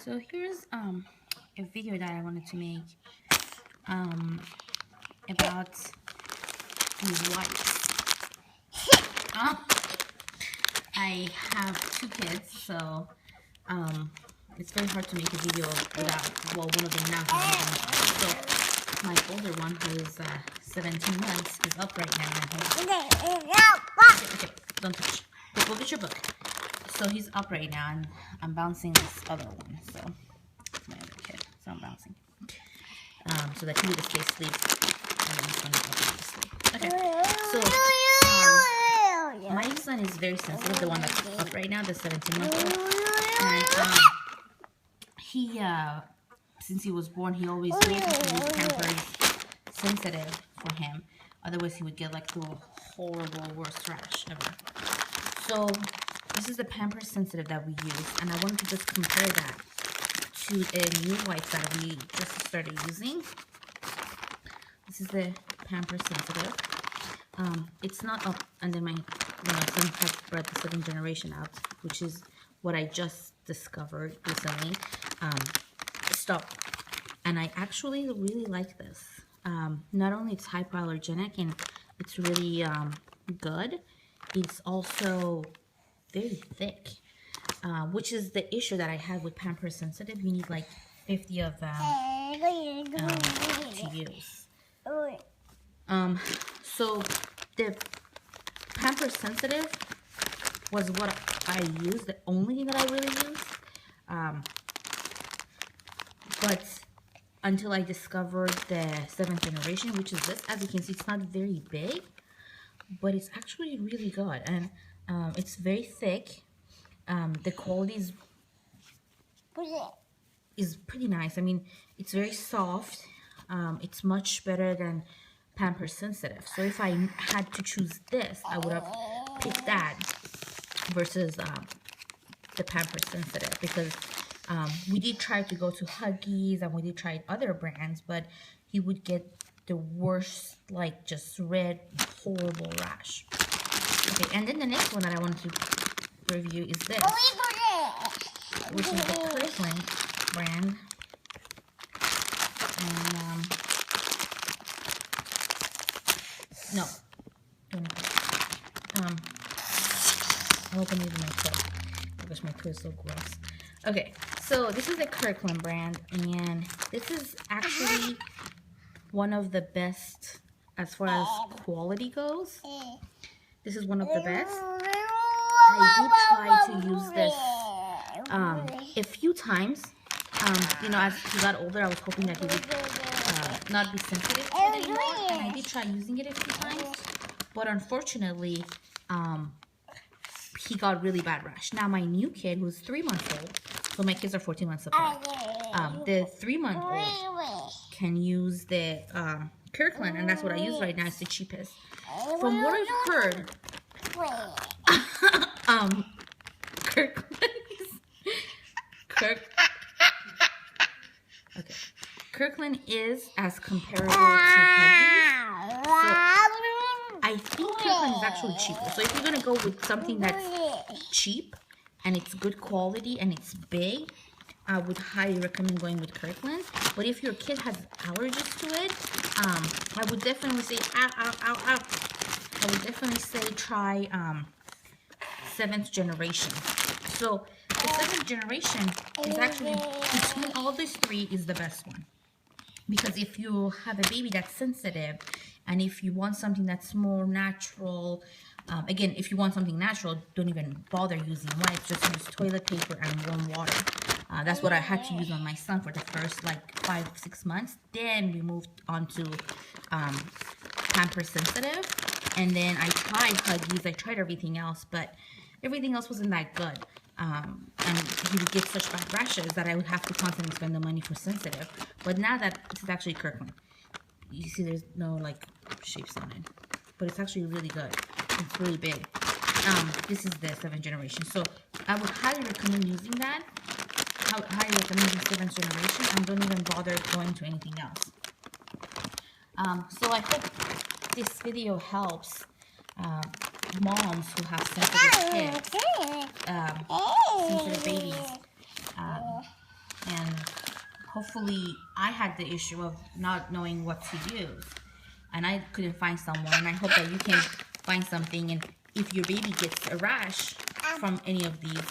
So here's a video that I wanted to make about the wipes. I have two kids, so it's very hard to make a video without, well, one of them now has so my older one, who is 17 months, is up right now. Okay, don't touch. Go get your book. So he's up right now, and I'm bouncing this other one. So it's my other kid, so I'm bouncing. So that he would stay asleep, and then this one is up to sleep. Okay. So my son is very sensitive. The one that's up right now, the 17-month-old, and he since he was born, he always use Pampers sensitive for him. Otherwise, he would get like the horrible worst rash ever. So this is the Pampers sensitive that we use, and I wanted to just compare that to a new wipe that we just started using. This is the Pampers sensitive. It's not up, and then my son has brought the 7th generation out, which is what I just discovered recently. Stop. And I actually really like this. Not only it's hypoallergenic and it's really good, it's also very thick, which is the issue that I had with Pampers sensitive. You need like 50 of them to use. So the Pampers sensitive was what I used, the only thing that I really used. But until I discovered the 7th generation, which is this. As you can see, it's not very big, but it's actually really good, and it's very thick. The quality is pretty nice. I mean, it's very soft. It's much better than Pampers sensitive. So if I had to choose this, I would have picked that versus the Pampers sensitive, because we did try to go to Huggies and we did try other brands, but he would get the worst, like just red, horrible rash. Okay, and then the next one that I wanted to review is this, which is the Kirkland brand. And no, I'll open it with my toe. Oh gosh, my toe is so gross. Okay, so this is the Kirkland brand, and this is actually one of the best as far as quality goes. This is one of the best. I did try to use this a few times. You know, as he got older, I was hoping that he would not be sensitive to it anymore, and I did try using it a few times, but unfortunately, he got really bad rash. Now, my new kid, who's 3 months old, so my kids are 14 months apart, the 3-month-old can use the Kirkland, and that's what I use right now. It's the cheapest. From what I've heard, Kirkland is as comparable to Huggies. So I think Kirkland is actually cheaper. So if you're gonna go with something that's cheap and it's good quality and it's big, I would highly recommend going with Kirkland. But if your kid has allergies to it, I would definitely say I would definitely say try 7th generation. So the 7th generation is actually, between all these three, is the best one. Because if you have a baby that's sensitive, and if you want something that's more natural, again, if you want something natural, don't even bother using wipes. Just use toilet paper and warm water. That's what I had to use on my son for the first like 5-6 months. Then we moved on to Pampers sensitive, and then I tried Huggies. I tried everything else, but everything else wasn't that good. And he would get such bad rashes that I would have to constantly spend the money for sensitive. But now that this is actually Kirkland, you see there's no like shapes on it, but it's actually really good. It's really big. This is the 7th generation, so I would highly recommend using that. I would highly recommend the 7th generation, and don't even bother going to anything else. So I hope this video helps moms who have sensitive kids, sensitive babies, hopefully I had the issue of not knowing what to use. And I couldn't find someone. And I hope that you can find something. And if your baby gets a rash from any of these,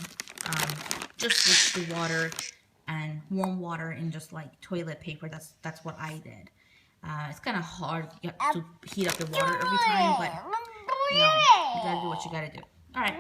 just switch the water and warm water and just like toilet paper. That's what I did. It's kind of hard to heat up the water every time, but you know, you gotta do what you gotta do. All right.